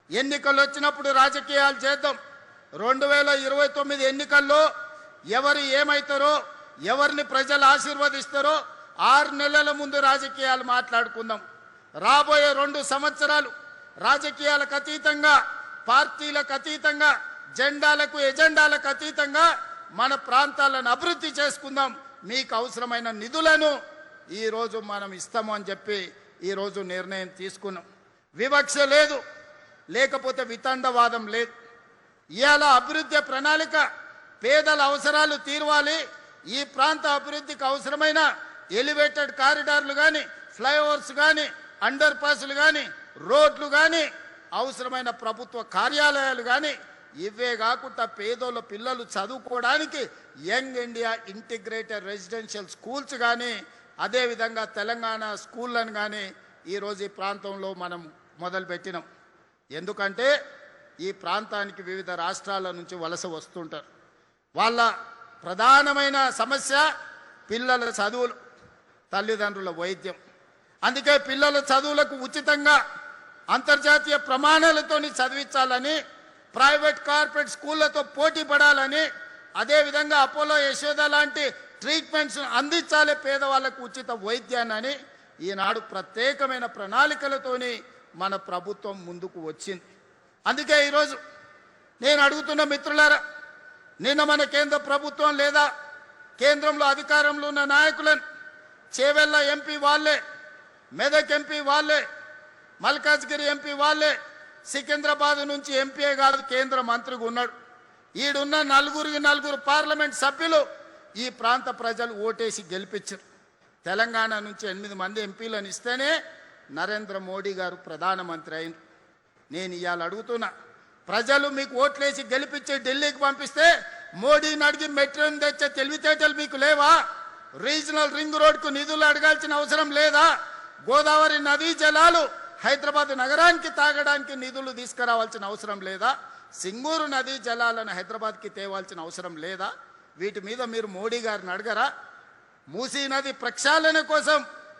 ఎన్నికలు వచ్చినప్పుడు రాజకీయాలు చేద్దాం. 2029 ఎన్నికల్లో ఎవరు ఏమైతారో, ఎవరిని ప్రజలు ఆశీర్వదిస్తారో 6 నెలల ముందు రాజకీయాలు మాట్లాడుకుందాం. రాబోయే 2 సంవత్సరాలు రాజకీయాలకు అతీతంగా, పార్టీలకు అతీతంగా, జెండాలకు ఎజెండాలకు అతీతంగా మన ప్రాంతాలను అభివృద్ధి చేసుకుందాం. మీకు అవసరమైన నిధులను ఈరోజు మనం ఇస్తాము అని చెప్పి ఈరోజు నిర్ణయం తీసుకున్నాం. వివక్ష లేదు, లేకపోతే వితండవాదం లేదు. ఇవాళ అభివృద్ధి ప్రణాళిక, పేదల అవసరాలు తీర్వాలి. ఈ ప్రాంత అభివృద్ధికి అవసరమైన ఎలివేటెడ్ కారిడార్లు కానీ, ఫ్లైఓవర్స్ కానీ, అండర్ పాస్లు కానీ, రోడ్లు కానీ, అవసరమైన ప్రభుత్వ కార్యాలయాలు కానీ, ఇవే కాకుండా పేదోళ్ళ పిల్లలు చదువుకోవడానికి young India integrated residential schools కానీ, అదేవిధంగా తెలంగాణ స్కూళ్ళను కానీ ఈరోజు ఈ ప్రాంతంలో మనం మొదలుపెట్టినాం. ఎందుకంటే ఈ ప్రాంతానికి వివిధ రాష్ట్రాల నుంచి వలస వస్తుంటారు. వాళ్ళ ప్రధానమైన సమస్య పిల్లల చదువులు, తల్లిదండ్రుల వైద్యం. అందుకే పిల్లల చదువులకు ఉచితంగా అంతర్జాతీయ ప్రమాణాలతోని చదివించాలని, ప్రైవేట్ కార్పొరేట్ స్కూళ్ళతో పోటీ పడాలని, అదేవిధంగా అపోలో యశోద లాంటి ట్రీట్మెంట్స్ అందించాలి పేదవాళ్ళకు ఉచిత వైద్యాన్ని ఈనాడు ప్రత్యేకమైన ప్రణాళికలతోని మన ప్రభుత్వం ముందుకు వచ్చింది. అందుకే ఈరోజు నేను అడుగుతున్న మిత్రులారా, నిన్న మన కేంద్ర ప్రభుత్వం లేదా కేంద్రంలో అధికారంలో ఉన్న నాయకులను చేవెళ్ళ ఎంపీ వాళ్ళే, మెదక్ ఎంపీ వాళ్ళే, మల్కాజ్గిరి ఎంపీ వాళ్ళే, సికింద్రాబాద్ నుంచి ఎంపీఏ కాదు కేంద్ర మంత్రిగా ఉన్నాడు. ఈడున్న 4 పార్లమెంట్ సభ్యులు ఈ ప్రాంత ప్రజలు ఓటేసి గెలిపించారు. తెలంగాణ నుంచి 8 మంది ఎంపీలను ఇస్తేనే నరేంద్ర మోడీ గారు ప్రధానమంత్రి అయింది. నేను ఇవాళ అడుగుతున్నా, ప్రజలు మీకు ఓట్లేసి గెలిపించి ఢిల్లీకి పంపిస్తే మోడీని అడిగి మెట్రోని తెచ్చే తెలివితేటలు మీకు లేవా? రీజనల్ రింగ్ రోడ్కు నిధులు అడగాల్సిన అవసరం లేదా? గోదావరి నదీ జలాలు హైదరాబాద్ నగరానికి తాగడానికి నిధులు తీసుకురావాల్సిన అవసరం లేదా? సింగూరు నదీ జలాలను హైదరాబాద్కి తేవాల్సిన అవసరం లేదా? వీటి మీద మీరు మోడీ గారిని అడగరా? మూసీ నది ప్రక్షాళన కోసం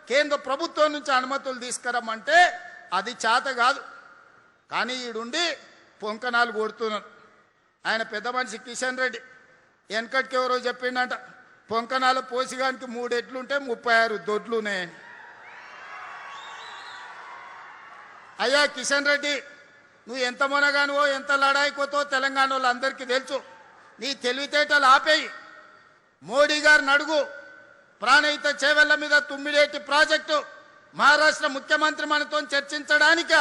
కేంద్ర ప్రభుత్వం నుంచి అనుమతులు తీసుకురమ్మంటే అది చేత కాదు. కానీ ఈడుండి పొంకనాలు కొడుతున్నారు. ఆయన పెద్ద మనిషి కిషన్ రెడ్డి వెనకటికి ఎవరో చెప్పిండంట, పొంకనాల పోసిగానికి 3 ఎడ్లుంటే 36 దొడ్లున్నాయని. అయ్యా కిషన్ రెడ్డి, నువ్వు ఎంత మొనగానువో, ఎంత లడాయికోతో తెలంగాణ వాళ్ళందరికీ తెలుసు. నీ తెలివితేటలు ఆపేయి. మోడీ గారిని అడుగు. ప్రాణహిత చేవెళ్ల మీద తుమ్మిడేటి ప్రాజెక్టు మహారాష్ట్ర ముఖ్యమంత్రి మనతో చర్చించడానికి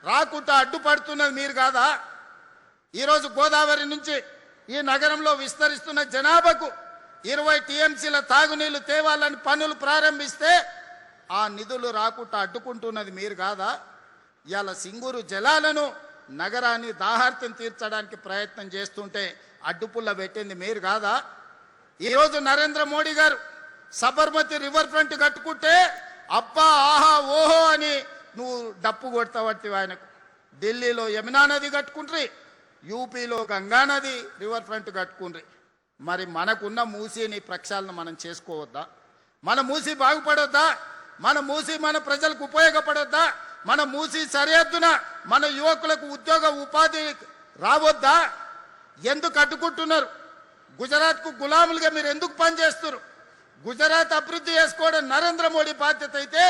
రాకుండా అడ్డుపడుతున్నది మీరు కాదా? ఈరోజు గోదావరి నుంచి ఈ నగరంలో విస్తరిస్తున్న జనాభాకు 20 టీఎంసీల తాగునీళ్లు తేవాలని పనులు ప్రారంభిస్తే ఆ నిధులు రాకుండా అడ్డుకుంటున్నది మీరు కాదా? ఇవాళ సింగూరు జలాలను నగరాన్ని దాహార్తిని తీర్చడానికి ప్రయత్నం చేస్తుంటే అడ్డుపుల్ల పెట్టింది మీరు కాదా? ఈరోజు నరేంద్ర మోడీ గారు సబర్మతి రివర్ ఫ్రంట్ కట్టుకుంటే అబ్బా ఆహా ఓహో అని నువ్వు డప్పు కొడతావట్టి ఆయనకు. ఢిల్లీలో యమునా నది కట్టుకుంట్రి, యూపీలో గంగా నది రివర్ ఫ్రంట్ కట్టుకుండ్రి. మరి మనకున్న మూసీని ప్రక్షాళన మనం చేసుకోవద్దా? మన మూసీ బాగుపడొద్దా? మన మూసీ మన ప్రజలకు ఉపయోగపడొద్దా? మన మూసీ సరిహద్దున మన యువకులకు ఉద్యోగ ఉపాధి రావద్దా? ఎందుకు అడ్డుకుంటున్నారు? గుజరాత్కు గులాములుగా మీరు ఎందుకు పనిచేస్తున్నారు? గుజరాత్ అభివృద్ధి చేసుకోవడం నరేంద్ర మోడీ బాధ్యత అయితే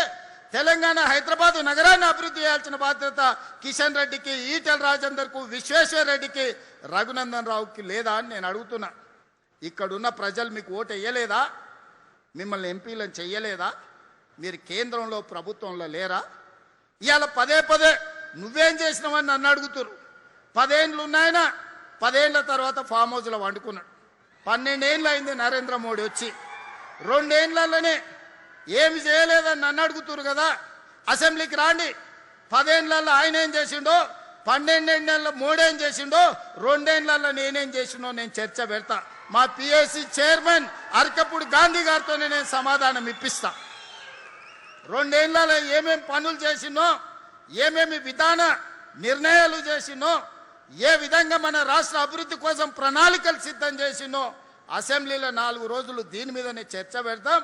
తెలంగాణ హైదరాబాద్ నగరాన్ని అభివృద్ధి చేయాల్సిన బాధ్యత కిషన్ రెడ్డికి, ఈటెల రాజేందర్కు, విశ్వేశ్వర రెడ్డికి, రఘునందన్ రావుకి లేదా అని నేను అడుగుతున్నా. ఇక్కడున్న ప్రజలు మీకు ఓటు వేయలేదా? మిమ్మల్ని ఎంపీలను చెయ్యలేదా? మీరు కేంద్రంలో ప్రభుత్వంలో లేరా? ఇవాళ పదే నువ్వేం చేసినావని నన్ను అడుగుతున్నారు. 10 ఏళ్ళు ఉన్నాయన, 10 ఏళ్ల తర్వాత ఫామ్ హౌస్లో వండుకున్నాడు. 12 ఏళ్ళు అయింది నరేంద్ర మోడీ వచ్చి. 2 ఏళ్లలోనే ఏమి చేయలేదని నన్ను అడుగుతున్నారు కదా. అసెంబ్లీకి రాండి. 10 ఏళ్లలో ఆయన ఏం చేసిండో, 12 ఏళ్లలో మోడీ ఏం చేసిండో, 2 ఏళ్లలో నేనేం చేసిండో నేను చర్చ పెడతా. మా పిఎస్సి చైర్మన్ అరకపూడి గాంధీ గారితోనే నేను సమాధానం ఇప్పిస్తా. 2 ఏళ్లలో ఏమేమి పనులు చేసినో, ఏమేమి విధాన నిర్ణయాలు చేసినో, ఏ విధంగా మన రాష్ట్ర అభివృద్ధి కోసం ప్రణాళికలు సిద్ధం చేసినో అసెంబ్లీలో 4 రోజులు దీని మీదనే చర్చ పెడతాం.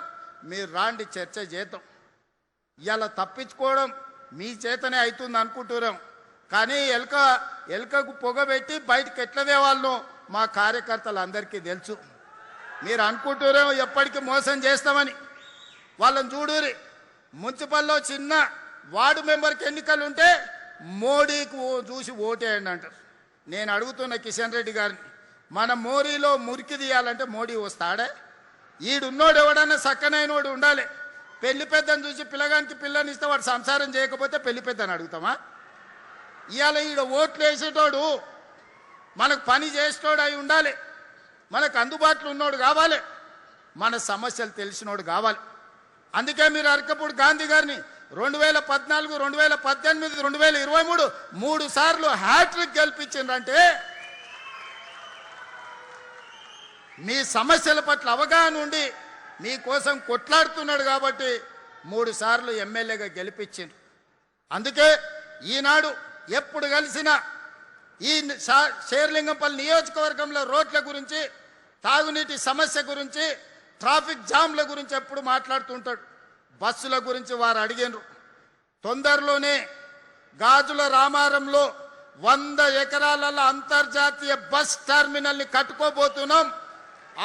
మీరు రాండి, చర్చ చేద్దాం. ఇలా తప్పించుకోవడం మీ చేతనే అవుతుంది అనుకుంటున్నాం. కానీ ఎలుకకు పొగబెట్టి బయటకు ఎట్లా తేవాలనో మా కార్యకర్తలందరికీ తెలుసు. మీరు అనుకుంటారేమో ఎప్పటికీ మోసం చేస్తామని. వాళ్ళని చూడురి, మున్సిపల్లో చిన్న వార్డు మెంబర్కి ఎన్నికలు ఉంటే మోడీకి చూసి ఓటేయండి అంటారు. నేను అడుగుతున్న కిషన్ రెడ్డి గారిని, మన మోరీలో మురికి తీయాలంటే మోడీ వస్తాడే? ఈడున్నోడు ఎవడన్నా సక్కనైనోడు ఉండాలి. పెళ్లి పెద్దని చూసి పిల్లగానికి పిల్లని ఇస్తే వాడు సంసారం చేయకపోతే పెళ్లి పెద్దని అడుగుతామా? ఇవాళ ఈడ ఓట్లు వేసేటోడు మనకు పని చేసేటోడు అయి ఉండాలి, మనకు అందుబాటులో ఉన్నోడు కావాలి, మన సమస్యలు తెలిసినోడు కావాలి. అందుకే మీరు అరకపూడి గాంధీ గారిని 2014, 2018, 2023 3 సార్లు హ్యాట్రిక్ గెలిపించిందంటే మీ సమస్యల పట్ల అవగాహన ఉండి మీకోసం కొట్లాడుతున్నాడు కాబట్టి 3 సార్లు ఎమ్మెల్యేగా గెలిపించిండు. అందుకే ఈనాడు ఎప్పుడు కలిసినా ఈ శేర్లింగంపల్లి నియోజకవర్గంలో రోడ్ల గురించి, తాగునీటి సమస్య గురించి, ట్రాఫిక్ జామ్ల గురించి ఎప్పుడు మాట్లాడుతుంటాడు. బస్సుల గురించి వారు అడిగినరు. తొందరలోనే గాజుల రామారంలో 100 ఎకరాలలో అంతర్జాతీయ బస్ టెర్మినల్ని కట్టుకోబోతున్నాం.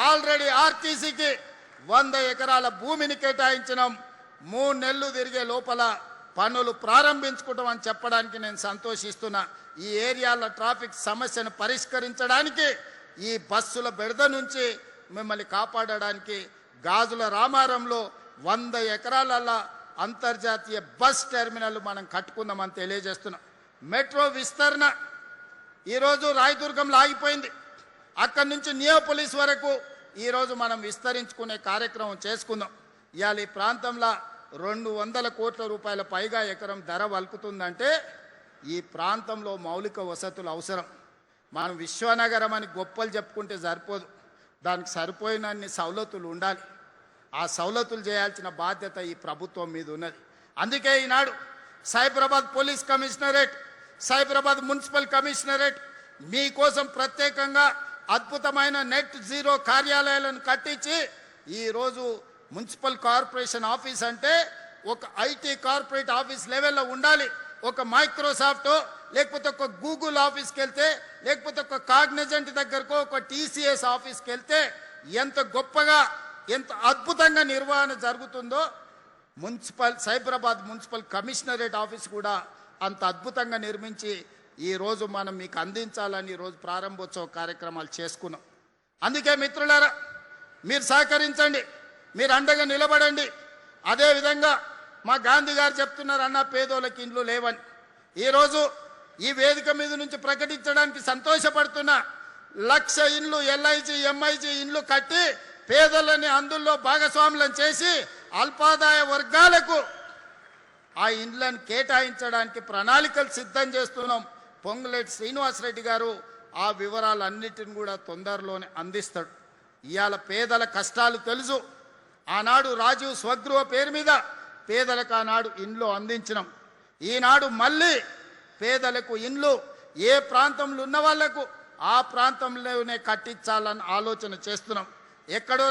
ఆల్రెడీ ఆర్టీసీకి 100 ఎకరాల భూమిని కేటాయించినాం. 3 నెలలు తిరిగే లోపల పనులు ప్రారంభించుకుంటాం అని చెప్పడానికి నేను సంతోషిస్తున్నా. ఈ ఏరియాల ట్రాఫిక్ సమస్యను పరిష్కరించడానికి, ఈ బస్సుల బెడద నుంచి మిమ్మల్ని కాపాడడానికి గాజుల రామారంలో 100 ఎకరాల అంతర్జాతీయ బస్ టెర్మినల్ మనం కట్టుకుందామని తెలియజేస్తున్నాం. మెట్రో విస్తరణ ఈరోజు రాయదుర్గంలో ఆగిపోయింది. అక్కడి నుంచి నియోపోలిస్ వరకు ఈరోజు మనం విస్తరించుకునే కార్యక్రమం చేసుకుందాం. ఇవాళ ఈ ప్రాంతంలో 200 కోట్ల రూపాయల పైగా ఎకరం ధర వలుకుతుందంటే ఈ ప్రాంతంలో మౌలిక వసతులు అవసరం. మనం విశ్వనగరం అని గొప్పలు చెప్పుకుంటే సరిపోదు, దానికి సరిపోయినన్ని సౌలతులు ఉండాలి. ఆ సౌలతులు చేయాల్సిన బాధ్యత ఈ ప్రభుత్వం మీద ఉన్నది. అందుకే ఈనాడు Cyberabad police commissionerate, Cyberabad municipal commissionerate మీకోసం ప్రత్యేకంగా అద్భుతమైన నెట్ జీరో కార్యాలయాలను కట్టించి ఈరోజు మున్సిపల్ కార్పొరేషన్ ఆఫీస్ అంటే ఒక ఐటీ కార్పొరేట్ ఆఫీస్ లెవెల్లో ఉండాలి. ఒక మైక్రోసాఫ్ట్ లేకపోతే ఒక గూగుల్ ఆఫీస్కి వెళ్తే, లేకపోతే ఒక కాగ్నిజెంట్ దగ్గరకు, ఒక టీసీఎస్ ఆఫీస్కి వెళ్తే ఎంత గొప్పగా, ఎంత అద్భుతంగా నిర్వహణ జరుగుతుందో సైబరాబాద్ మున్సిపల్ కమిషనరేట్ ఆఫీస్ కూడా అంత అద్భుతంగా నిర్మించి ఈరోజు మనం మీకు అందించాలని ఈరోజు ప్రారంభోత్సవ కార్యక్రమాలు చేసుకున్నాం. అందుకే మిత్రులారా, మీరు సహకరించండి, మీరు అండగా నిలబడండి. అదేవిధంగా మా గాంధీ గారు చెప్తున్నారు, అన్న పేదోళ్ళకి ఇండ్లు లేవని. ఈరోజు ఈ వేదిక మీద నుంచి ప్రకటించడానికి సంతోషపడుతున్నా. 1,00,000 ఇండ్లు ఎల్ఐజీ ఎంఐజీ ఇండ్లు కట్టి పేదలని అందులో భాగస్వాములను చేసి అల్పాదాయ వర్గాలకు ఆ ఇండ్లను కేటాయించడానికి ప్రణాళికలు సిద్ధం చేస్తున్నాం. పొంగులేటి శ్రీనివాసరెడ్డి గారు ఆ వివరాలన్నిటిని కూడా తొందరలోనే అందిస్తాడు. ఇవాళ పేదల కష్టాలు తెలుసు. ఆనాడు రాజీవ్ స్వగృహ పేరు మీద పేదలకు ఆనాడు ఇండ్లు అందించినాం. ఈనాడు మళ్ళీ పేదలకు ఇండ్లు ఏ ప్రాంతంలో ఉన్న వాళ్లకు ఆ ప్రాంతంలోనే కట్టించాలని ఆలోచన చేస్తున్నాం. ఎక్కడో